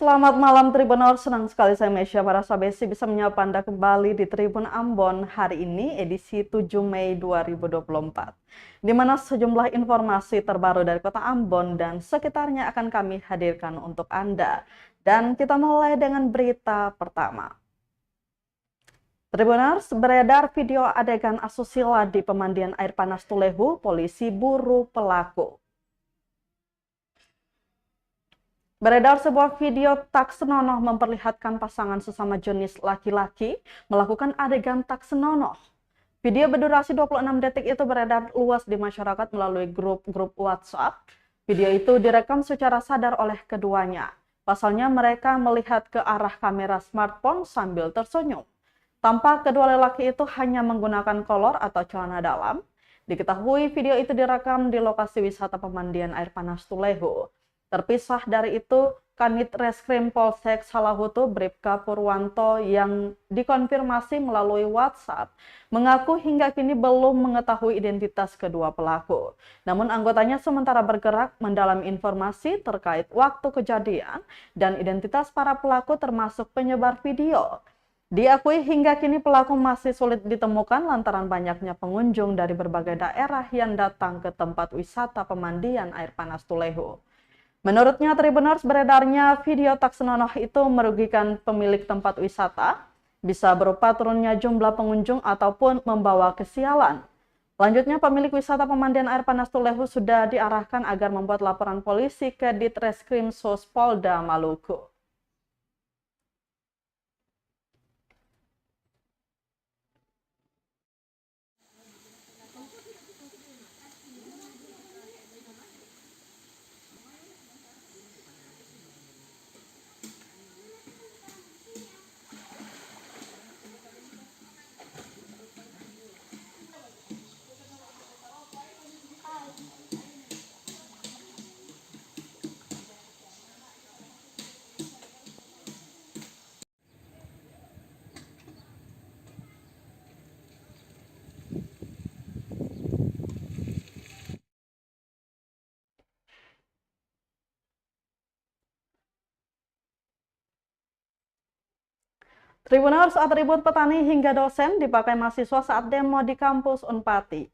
Selamat malam Tribuners, senang sekali saya Mesya Parasabesi bisa menyapa Anda kembali di Tribun Ambon hari ini edisi 7 Mei 2024. Di mana sejumlah informasi terbaru dari Kota Ambon dan sekitarnya akan kami hadirkan untuk Anda. Dan kita mulai dengan berita pertama. Tribuners, beredar video adegan asusila di pemandian air panas Tulehu, polisi buru pelaku. Beredar sebuah video tak senonoh memperlihatkan pasangan sesama jenis laki-laki melakukan adegan tak senonoh. Video berdurasi 26 detik itu beredar luas di masyarakat melalui grup-grup WhatsApp. Video itu direkam secara sadar oleh keduanya. Pasalnya mereka melihat ke arah kamera smartphone sambil tersenyum. Tampak kedua lelaki itu hanya menggunakan kolor atau celana dalam. Diketahui video itu direkam di lokasi wisata pemandian air panas Tulehu. Terpisah dari itu, Kanit Reskrim Polsek Salahutu Bribka Purwanto yang dikonfirmasi melalui WhatsApp mengaku hingga kini belum mengetahui identitas kedua pelaku. Namun anggotanya sementara bergerak mendalami informasi terkait waktu kejadian dan identitas para pelaku termasuk penyebar video. Diakui hingga kini pelaku masih sulit ditemukan lantaran banyaknya pengunjung dari berbagai daerah yang datang ke tempat wisata pemandian air panas Tulehu. Menurutnya, Tribuners, beredarnya video tak senonoh itu merugikan pemilik tempat wisata, bisa berupa turunnya jumlah pengunjung ataupun membawa kesialan. Selanjutnya, pemilik wisata pemandian air panas Tulehu sudah diarahkan agar membuat laporan polisi ke Ditreskrim Sus Polda Maluku. Tribuners, atribut petani hingga dosen dipakai mahasiswa saat demo di kampus Unpati.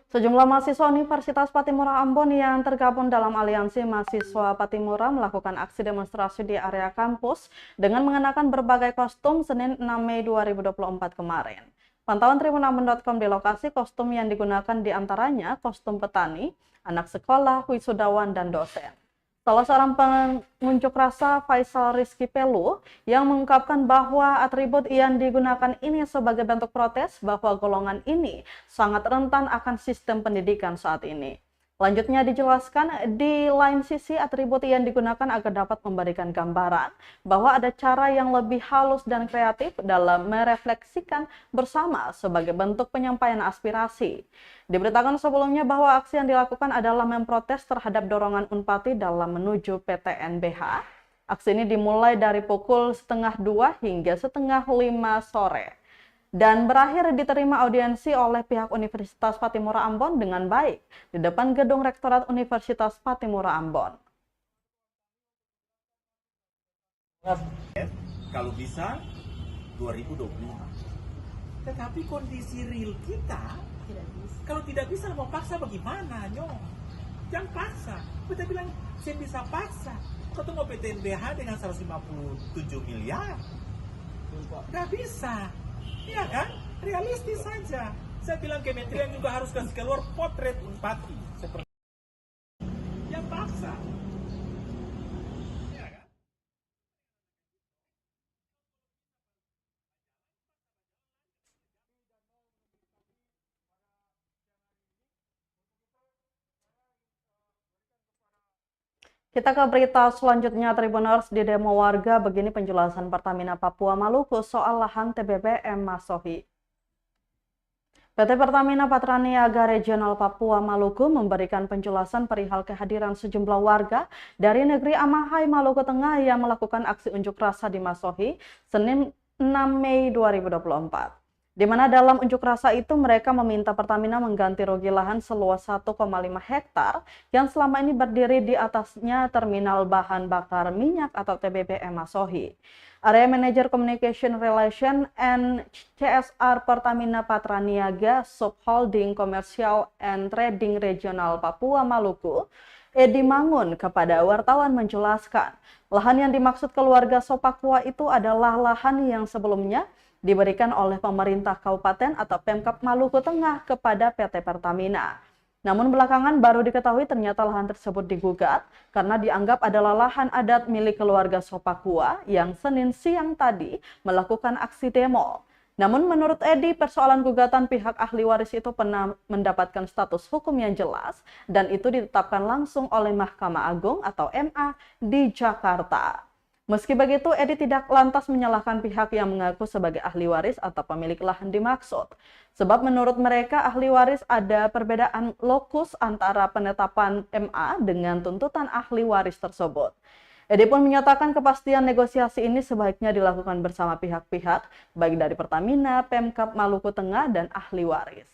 Sejumlah mahasiswa Universitas Pattimura Ambon yang tergabung dalam aliansi mahasiswa Pattimura melakukan aksi demonstrasi di area kampus dengan mengenakan berbagai kostum Senin 6 Mei 2024 kemarin. Pantauan tribunambon.com di lokasi, kostum yang digunakan diantaranya kostum petani, anak sekolah, wisudawan, dan dosen. Salah seorang pengunjuk rasa, Faisal Rizky Pelu, yang mengungkapkan bahwa atribut yang digunakan ini sebagai bentuk protes bahwa golongan ini sangat rentan akan sistem pendidikan saat ini. Selanjutnya dijelaskan, di lain sisi atribut yang digunakan agar dapat memberikan gambaran bahwa ada cara yang lebih halus dan kreatif dalam merefleksikan bersama sebagai bentuk penyampaian aspirasi. Diberitakan sebelumnya bahwa aksi yang dilakukan adalah memprotes terhadap dorongan Unpati dalam menuju PTNBH. Aksi ini dimulai dari pukul 1:30 hingga 4:30 sore. Dan berakhir diterima audiensi oleh pihak Universitas Pattimura Ambon dengan baik di depan gedung Rektorat Universitas Pattimura Ambon. Kalau bisa 2025. Tetapi kondisi real kita kalau tidak bisa mau paksa bagaimana, Nyong? Jangan paksa. Kita bilang saya bisa paksa. Ketemu PTNBH dengan 157 miliar. Nggak bisa. Iya kan? Realistis saja. Saya bilang kementerian juga harus kasih keluar potret Unpati seperti yang paksa. Iya kan? Kita ke berita selanjutnya, Tribuners. Di demo warga, begini penjelasan Pertamina Papua Maluku soal lahan TBBM Masohi. PT Pertamina Patraniaga Regional Papua Maluku memberikan penjelasan perihal kehadiran sejumlah warga dari negeri Amahai, Maluku Tengah yang melakukan aksi unjuk rasa di Masohi, Senin 6 Mei 2024. di mana dalam unjuk rasa itu mereka meminta Pertamina mengganti rugi lahan seluas 1,5 hektar yang selama ini berdiri di atasnya terminal bahan bakar minyak atau TBBM Masohi. Area Manager Communication Relation and CSR Pertamina Patraniaga Subholding Commercial and Trading Regional Papua Maluku, Edi Mangun, kepada wartawan menjelaskan, lahan yang dimaksud keluarga Sopakua itu adalah lahan yang sebelumnya diberikan oleh pemerintah kabupaten atau Pemkab Maluku Tengah kepada PT Pertamina. Namun belakangan baru diketahui ternyata lahan tersebut digugat karena dianggap adalah lahan adat milik keluarga Sopakua yang Senin siang tadi melakukan aksi demo. Namun menurut Edi, persoalan gugatan pihak ahli waris itu pernah mendapatkan status hukum yang jelas dan itu ditetapkan langsung oleh Mahkamah Agung atau MA di Jakarta. Meski begitu, Edi tidak lantas menyalahkan pihak yang mengaku sebagai ahli waris atau pemilik lahan dimaksud. Sebab menurut mereka ahli waris ada perbedaan lokus antara penetapan MA dengan tuntutan ahli waris tersebut. Edi pun menyatakan kepastian negosiasi ini sebaiknya dilakukan bersama pihak-pihak, baik dari Pertamina, Pemkab Maluku Tengah, dan ahli waris.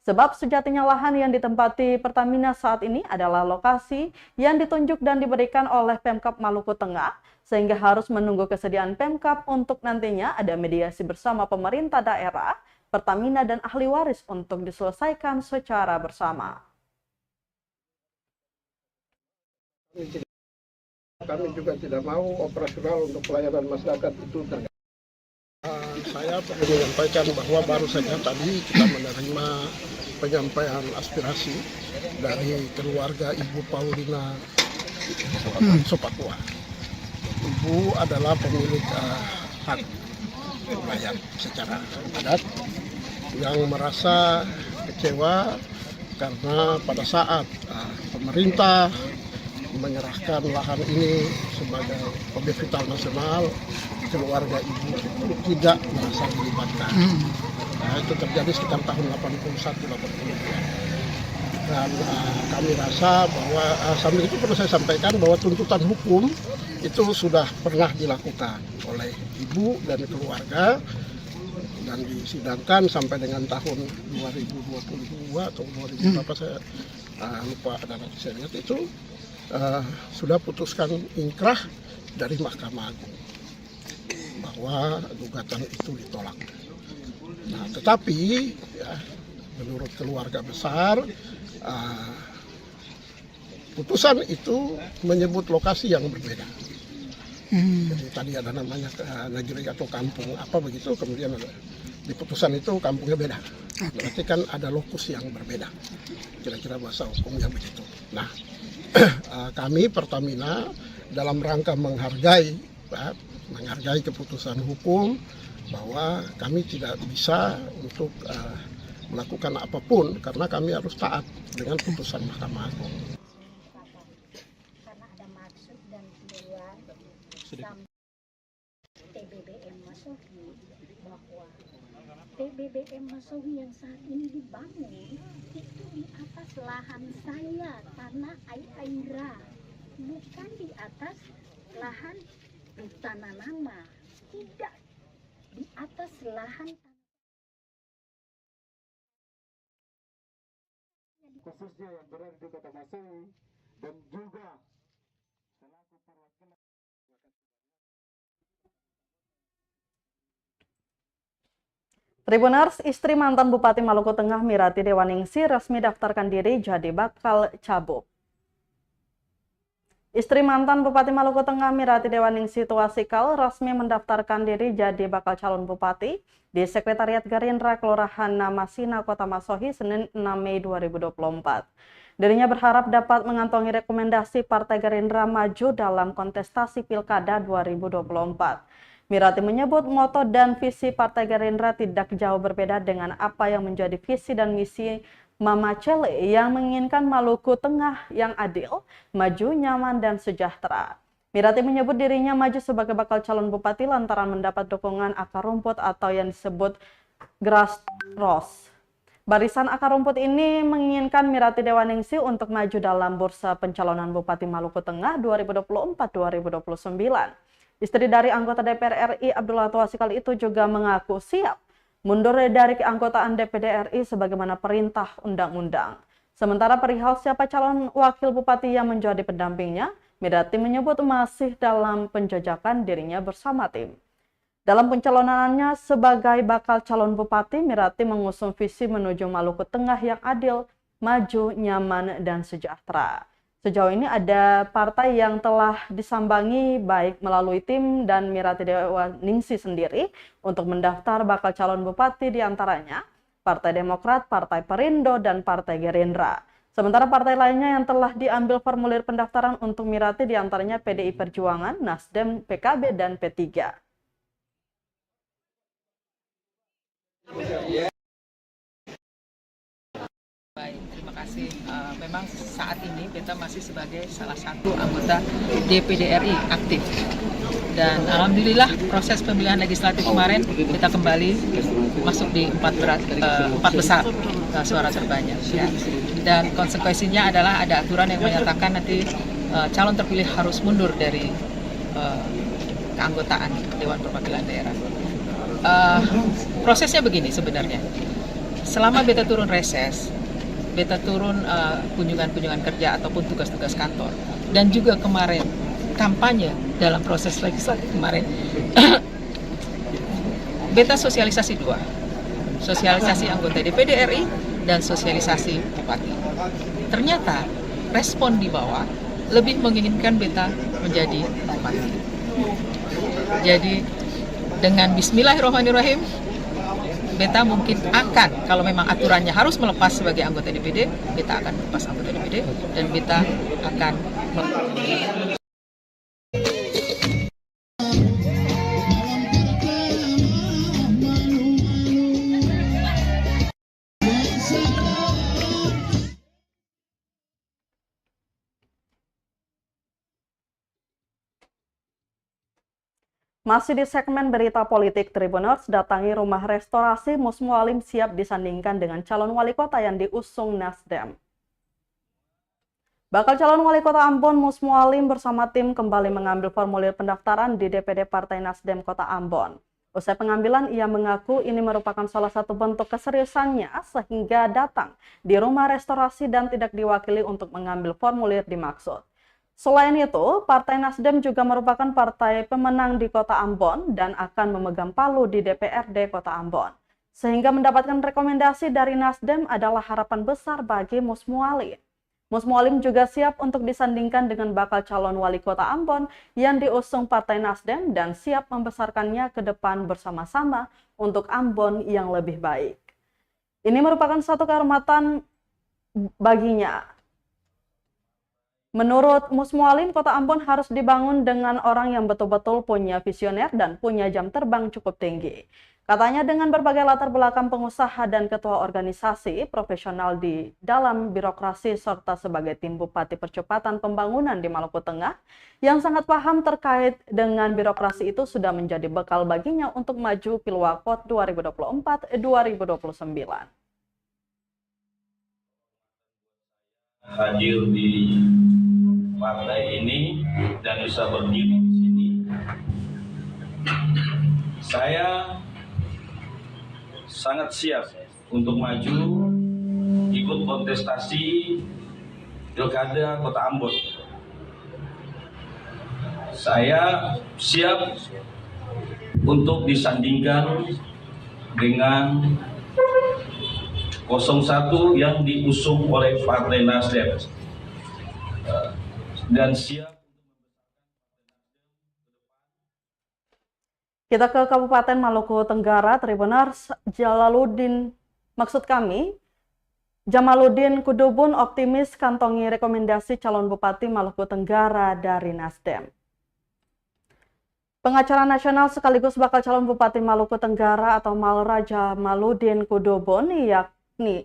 Sebab sejatinya lahan yang ditempati Pertamina saat ini adalah lokasi yang ditunjuk dan diberikan oleh Pemkab Maluku Tengah, sehingga harus menunggu kesediaan Pemkab untuk nantinya ada mediasi bersama pemerintah daerah, Pertamina, dan ahli waris untuk diselesaikan secara bersama. Kami juga tidak mau operasional untuk pelayanan masyarakat itu terganggu. Saya perlu menyampaikan bahwa baru saja tadi kita menerima penyampaian aspirasi dari keluarga Ibu Paulina Sopakua. Ibu adalah pemilik hak wilayah secara adat yang merasa kecewa karena pada saat pemerintah menyerahkan lahan ini sebagai objek vital nasional, keluarga ibu itu tidak merasa dilibatkan. Itu terjadi sekitar tahun 81-82. Dan kami rasa bahwa sambil itu perlu saya sampaikan bahwa tuntutan hukum itu sudah pernah dilakukan oleh ibu dan keluarga dan disidangkan sampai dengan tahun 2022 atau 2000 berapa saya lupa, ada nanti saya lihat itu sudah putuskan ingkrah dari Mahkamah Agung bahwa gugatan itu ditolak. Nah, tetapi ya, menurut keluarga besar putusan itu menyebut lokasi yang berbeda. Jadi tadi ada namanya negeri atau kampung apa begitu, kemudian ada, di putusan itu kampungnya beda. Berarti kan ada lokus yang berbeda. Kira-kira bahasa hukumnya begitu. Nah, kami Pertamina dalam rangka menghargai keputusan hukum bahwa kami tidak bisa untuk melakukan apapun karena kami harus taat dengan putusan Mahkamah Agung. Karena ada maksud dan tujuan TBBM Masohi bahwa TBBM Masohi yang saat ini dibangun itu di atas lahan saya, tanah Aira, bukan di atas lahan tanah nama, tidak di atas lahan khususnya yang berada di Kota Masohi dan juga selaku perwakilan. Tribuners, istri mantan Bupati Maluku Tengah Mirati Dewaningsi resmi daftarkan diri jadi bakal cabub. Istri mantan Bupati Maluku Tengah Mirati Dewaningsi Tuasikal resmi mendaftarkan diri jadi bakal calon bupati di Sekretariat Gerindra Kelurahan Namasina, Kota Masohi, Senin 6 Mei 2024. Dirinya berharap dapat mengantongi rekomendasi Partai Gerindra maju dalam kontestasi Pilkada 2024. Mirati menyebut moto dan visi Partai Gerindra tidak jauh berbeda dengan apa yang menjadi visi dan misi Mama Cele yang menginginkan Maluku Tengah yang adil, maju, nyaman, dan sejahtera. Mirati menyebut dirinya maju sebagai bakal calon bupati lantaran mendapat dukungan akar rumput atau yang disebut grassroots. Barisan akar rumput ini menginginkan Mirati Dewaningsi untuk maju dalam bursa pencalonan Bupati Maluku Tengah 2024-2029. Istri dari anggota DPR RI Abdullah Tuasikal itu juga mengaku siap mundur dari keanggotaan DPD RI sebagaimana perintah undang-undang. Sementara perihal siapa calon wakil bupati yang menjadi pendampingnya, Mirati menyebut masih dalam penjajakan dirinya bersama tim. Dalam pencalonannya sebagai bakal calon bupati, Mirati mengusung visi menuju Maluku Tengah yang adil, maju, nyaman, dan sejahtera. Sejauh ini ada partai yang telah disambangi baik melalui tim dan Mirati Dewa Ningsi sendiri untuk mendaftar bakal calon bupati, diantaranya Partai Demokrat, Partai Perindo, dan Partai Gerindra. Sementara partai lainnya yang telah diambil formulir pendaftaran untuk Mirati diantaranya PDI Perjuangan, Nasdem, PKB, dan P3. Baik, terima kasih. Memang saat ini Beta masih sebagai salah satu anggota DPD RI aktif. Dan alhamdulillah proses pemilihan legislatif kemarin kita kembali masuk di empat besar suara terbanyak. Ya. Dan konsekuensinya adalah ada aturan yang menyatakan nanti calon terpilih harus mundur dari keanggotaan Dewan Perwakilan Daerah. Prosesnya begini sebenarnya. Selama Beta turun reses, Beta turun kunjungan-kunjungan kerja ataupun tugas-tugas kantor, dan juga kemarin kampanye dalam proses legislatif kemarin, Beta sosialisasi dua, sosialisasi anggota DPD RI dan sosialisasi bupati. Ternyata respon di bawah lebih menginginkan Beta menjadi bupati. Jadi dengan Bismillahirrahmanirrahim, Beta mungkin akan, kalau memang aturannya harus melepas sebagai anggota DPD, Beta akan melepas anggota DPD dan Beta akan Masih di segmen berita politik, Tribuners datangi rumah restorasi Mus Mualim siap disandingkan dengan calon wali kota yang diusung Nasdem. Bakal calon wali kota Ambon Mus Mualim bersama tim kembali mengambil formulir pendaftaran di DPD Partai Nasdem Kota Ambon. Usai pengambilan, ia mengaku ini merupakan salah satu bentuk keseriusannya sehingga datang di rumah restorasi dan tidak diwakili untuk mengambil formulir dimaksud. Selain itu, Partai Nasdem juga merupakan partai pemenang di Kota Ambon dan akan memegang palu di DPRD Kota Ambon. Sehingga mendapatkan rekomendasi dari Nasdem adalah harapan besar bagi Mus Mualim. Mus Mualim juga siap untuk disandingkan dengan bakal calon wali kota Ambon yang diusung Partai Nasdem dan siap membesarkannya ke depan bersama-sama untuk Ambon yang lebih baik. Ini merupakan satu kehormatan baginya. Menurut Mus Mualim, Kota Ambon harus dibangun dengan orang yang betul-betul punya visioner dan punya jam terbang cukup tinggi. Katanya dengan berbagai latar belakang pengusaha dan ketua organisasi profesional di dalam birokrasi serta sebagai tim Bupati Percepatan Pembangunan di Maluku Tengah yang sangat paham terkait dengan birokrasi itu sudah menjadi bekal baginya untuk maju Pilwakot 2024-2029. Hadir di partai ini dan bisa berdiri di sini. Saya sangat siap untuk maju ikut kontestasi Pilkada Kota Ambon. Saya siap untuk disandingkan dengan 01 yang diusung oleh Partai Nasdem dan siap. Kita ke Kabupaten Maluku Tenggara, Tribuners. Jamaluddin Kudubun optimis kantongi rekomendasi calon Bupati Maluku Tenggara dari Nasdem. Pengacara nasional sekaligus bakal calon Bupati Maluku Tenggara atau Malra Jamaluddin Kudubun yakni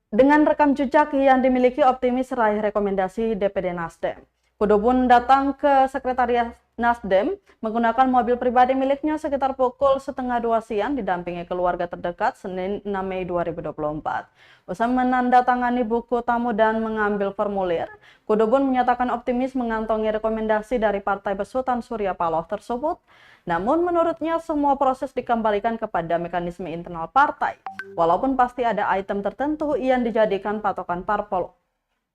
dengan rekam jejak yang dimiliki optimis raih rekomendasi DPD Nasdem. Kudubun datang ke Sekretariat Nasdem menggunakan mobil pribadi miliknya sekitar pukul 1:30 siang didampingi keluarga terdekat Senin 6 Mei 2024. Usai menandatangani buku tamu dan mengambil formulir, Kudubun menyatakan optimis mengantongi rekomendasi dari Partai Besutan Surya Paloh tersebut. Namun menurutnya semua proses dikembalikan kepada mekanisme internal partai, walaupun pasti ada item tertentu yang dijadikan patokan parpol.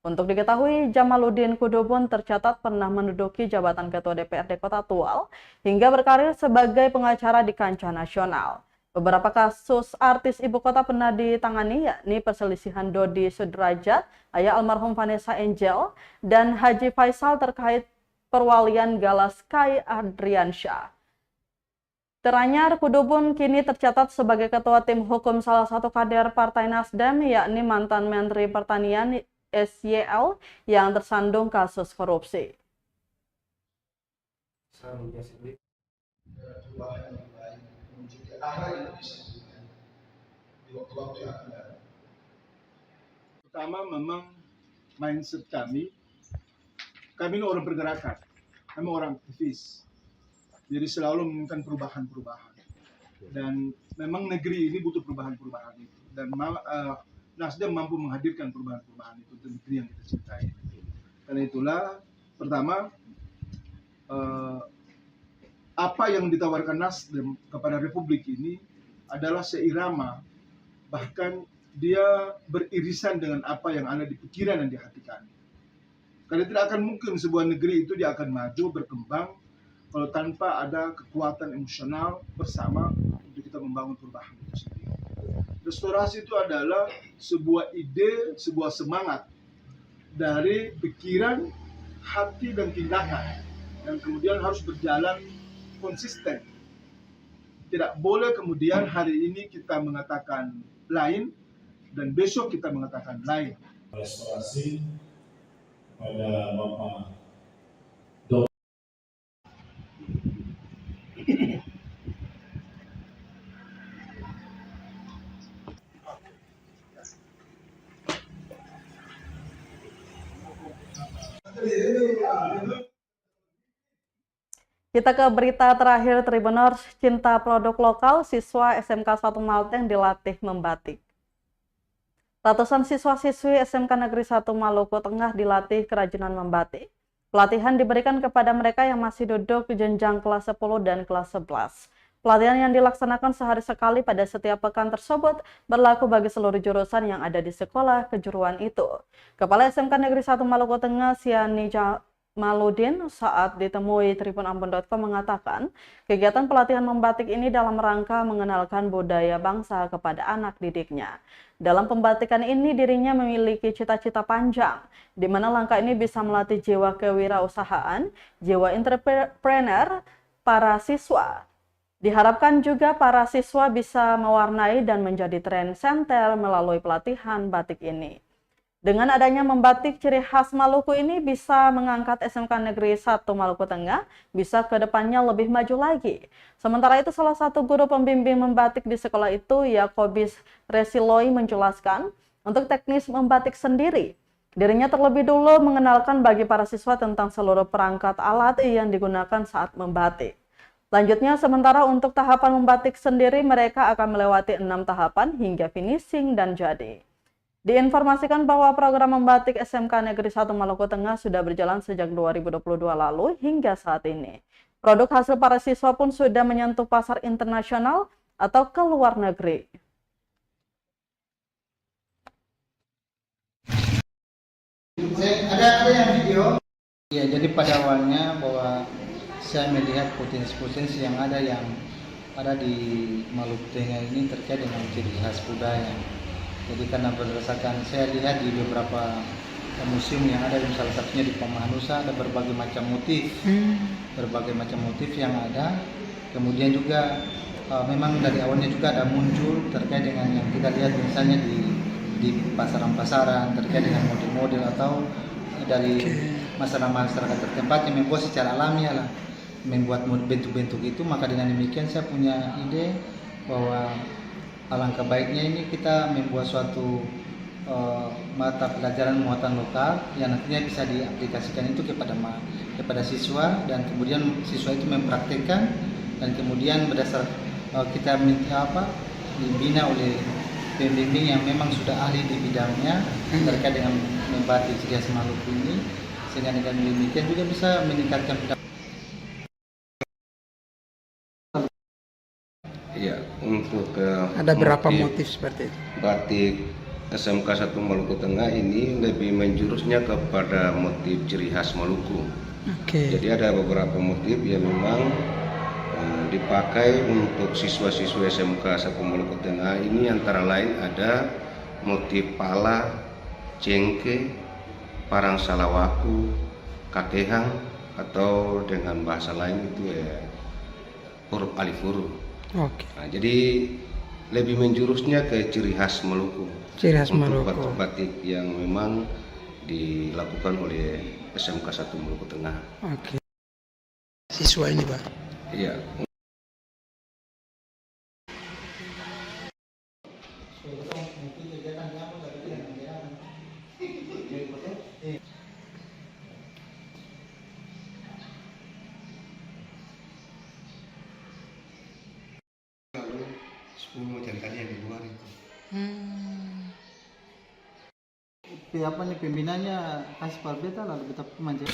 Untuk diketahui, Jamaluddin Kudubun tercatat pernah menduduki jabatan Ketua DPRD Kota Tual hingga berkarir sebagai pengacara di kancah nasional. Beberapa kasus artis ibu kota pernah ditangani, yakni perselisihan Dodi Sudrajat, ayah almarhum Vanessa Angel, dan Haji Faisal terkait perwalian Galas Kai Adriansyah. Teranyar, Kudubun kini tercatat sebagai ketua tim hukum salah satu kader Partai Nasdem, yakni mantan Menteri Pertanian SYL yang tersandung kasus korupsi. Pertama, memang mindset kami ini orang pergerakan, kami orang aktivis, jadi selalu menginginkan perubahan-perubahan. Dan memang negeri ini butuh perubahan-perubahan itu. Dan Nasdem mampu menghadirkan perubahan-perubahan itu untuk negeri yang kita cintai. Karena itulah, pertama, apa yang ditawarkan Nasdem kepada Republik ini adalah seirama, bahkan dia beririsan dengan apa yang ada di pikiran dan di hati kami. Karena tidak akan mungkin sebuah negeri itu dia akan maju, berkembang, kalau tanpa ada kekuatan emosional bersama untuk kita membangun perubahan itu sendiri. Restorasi itu adalah sebuah ide, sebuah semangat dari pikiran, hati, dan tindakan. Dan kemudian harus berjalan konsisten. Tidak boleh kemudian hari ini kita mengatakan lain, dan besok kita mengatakan lain. Restorasi pada Bapak Kita ke berita terakhir Tribuners, cinta produk lokal, siswa SMK 1 Malteng dilatih membatik. Ratusan siswa-siswi SMK Negeri 1 Maluku Tengah dilatih kerajinan membatik. Pelatihan diberikan kepada mereka yang masih duduk jenjang kelas 10 dan kelas 11. Pelatihan yang dilaksanakan sehari sekali pada setiap pekan tersebut berlaku bagi seluruh jurusan yang ada di sekolah kejuruan itu. Kepala SMK Negeri 1 Maluku Tengah, Siani Jamaluddin, saat ditemui tribunambon.com mengatakan, kegiatan pelatihan membatik ini dalam rangka mengenalkan budaya bangsa kepada anak didiknya. Dalam pembatikan ini dirinya memiliki cita-cita panjang, di mana langkah ini bisa melatih jiwa kewirausahaan, jiwa entrepreneur para siswa. Diharapkan juga para siswa bisa mewarnai dan menjadi trend center melalui pelatihan batik ini. Dengan adanya membatik ciri khas Maluku ini bisa mengangkat SMK Negeri 1 Maluku Tengah bisa ke depannya lebih maju lagi. Sementara itu salah satu guru pembimbing membatik di sekolah itu, Yakobis Resiloi, menjelaskan untuk teknis membatik sendiri. Dirinya terlebih dulu mengenalkan bagi para siswa tentang seluruh perangkat alat yang digunakan saat membatik. Lanjutnya, sementara untuk tahapan membatik sendiri mereka akan melewati 6 tahapan hingga finishing dan jadi. Diinformasikan bahwa program membatik SMK Negeri 1 Maluku Tengah sudah berjalan sejak 2022 lalu hingga saat ini. Produk hasil para siswa pun sudah menyentuh pasar internasional atau ke luar negeri. Ada yang video? Ya, jadi pada awalnya bahwa saya melihat potensi-potensi yang ada di Maluku Tengah ini terkait dengan ciri khas budaya. Jadi karena berdasarkan saya lihat di beberapa museum yang ada, salah satunya di Pamanusa, ada berbagai macam motif yang ada. Kemudian juga memang dari awalnya juga ada muncul terkait dengan yang kita lihat misalnya di pasaran-pasaran terkait dengan model-model atau dari masyarakat tertempat yang membuat secara alami membuat bentuk-bentuk itu. Maka dengan demikian saya punya ide bahwa alangkah baiknya ini kita membuat suatu mata pelajaran muatan lokal yang nantinya bisa diaplikasikan itu kepada kepada siswa, dan kemudian siswa itu mempraktikkan, dan kemudian berdasar kita dibina oleh pembimbing yang memang sudah ahli di bidangnya terkait dengan membatik ciri khas Maluku ini, sehingga dengan demikian juga bisa meningkatkan Ya, untuk ada berapa motif seperti itu? batik SMK 1 Maluku Tengah ini lebih menjurusnya kepada motif ciri khas Maluku. Oke. Jadi ada beberapa motif yang memang dipakai untuk siswa-siswa SMK 1 Maluku Tengah ini, antara lain ada motif pala, cengke, parang salawaku, kakehang, atau dengan bahasa lain itu huruf alif huruf. Oke. Nah, jadi lebih menjurusnya ke ciri khas Maluku. Ciri khas untuk Maluku. batik yang memang dilakukan oleh SMK 1 Maluku Tengah. Oke. Siswa ini, Pak. Iya. Lalu 10 jantan yang di luar itu. apa nih pembinanya kasih par beta lalu beta manja.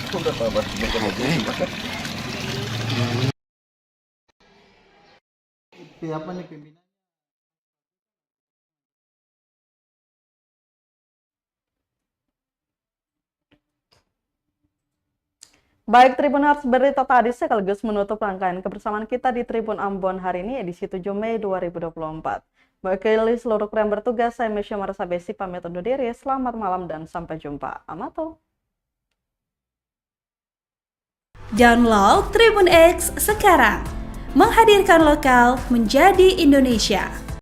Udah Pak Bas, Apa nih pembinanya? Baik, Tribuners, berita tadi sekaligus menutup rangkaian kebersamaan kita di Tribun Ambon hari ini, edisi 7 Mei 2024. Mewakili seluruh kru yang bertugas, saya Mesya Marasabesi pamit undur diri. Selamat malam dan sampai jumpa. Amato. Download Tribun X sekarang, menghadirkan lokal menjadi Indonesia.